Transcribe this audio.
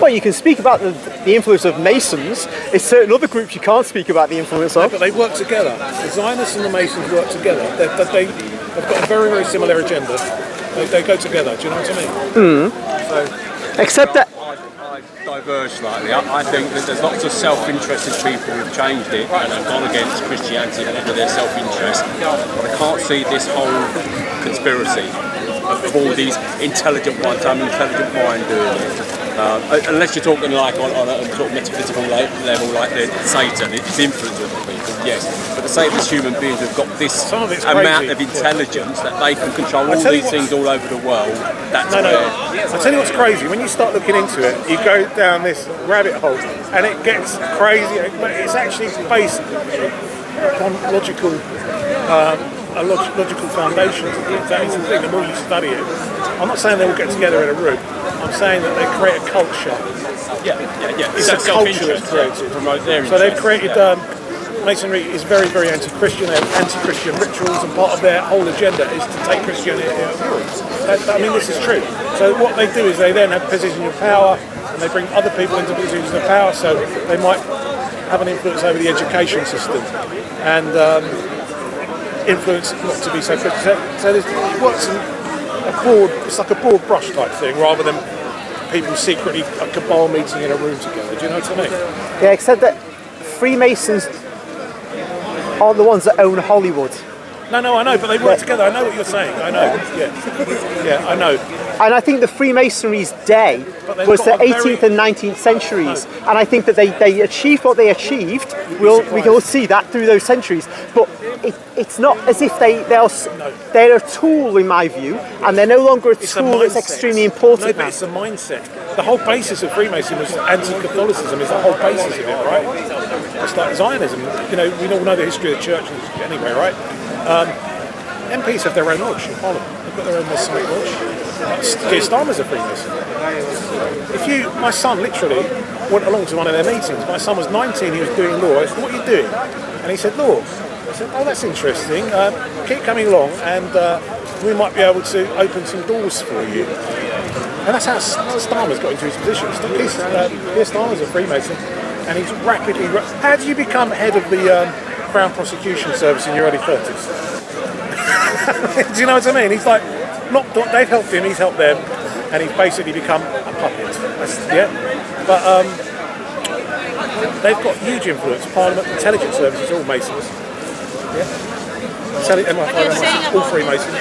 Well, you can speak about the influence of Masons. There's certain other groups you can't speak about the influence of. But they work together. The Zionists and the Masons work together. They've got a very, very similar agenda. They go together. Do you know what I mean? So, Except that. I diverge slightly. I think that there's lots of self-interested people who've changed it and have gone against Christianity because of their self-interest. But I can't see this whole conspiracy of all these intelligent ones, some intelligent mind doing it. Unless you're talking like on a sort of metaphysical level, like Satan, it's influence of people, yes. But to say there's human beings who've got this amount of intelligence that they can control all these things all over the world, that's I'll tell you what's crazy. When you start looking into it, you go down this rabbit hole, and it gets crazy. It's actually based upon logical foundations. That is the thing. The more you study it, I'm not saying they all get together in a room. I'm saying that they create a culture. Yeah. It's a culture that's created. So they've created. Masonry is very, very anti-Christian. They have anti-Christian rituals, and part of their whole agenda is to take Christianity out of Europe. I mean, this is true. So what they do is they then have positions of power, and they bring other people into positions of power. So they might have an influence over the education system, and influence not to be so Christian. So it works in it's like a broad brush type thing, rather than people secretly a cabal meeting in a room together. Do you know what I mean? Yeah, except that Freemasons are the ones that own Hollywood. No, I know, but they work together. I know what you're saying. I know. Yeah, I know. And I think the Freemasonry's day was the 18th and 19th centuries, and I think that they achieved what they achieved. We will see that through those centuries, but it's not as if they're a tool in my view, and they're no longer a tool that's extremely important. No, but it's a mindset. The whole basis of Freemasonry was anti-Catholicism. Is the whole basis of it, right? It's like Zionism. You know, we all know the history of the church anyway, right? MPs have their own lodge in Parliament. They've got their own Masonic lodge. Keir Starmer's a Freemason. My son literally went along to one of their meetings. My son was 19, he was doing law. I said, "What are you doing?" And he said, "Law." I said, "Oh, that's interesting. Keep coming along, and we might be able to open some doors for you." And that's how Starmer's got into his position. Keir Starmer's a Freemason, and he's rapidly. How do you become head of the Crown Prosecution Service in your early 30s? Do you know what I mean? He's like, they've helped him, he's helped them, and he's basically become a puppet. But they've got huge influence. Parliament, intelligence services, all Masons. Yeah. MI5, all Freemasons.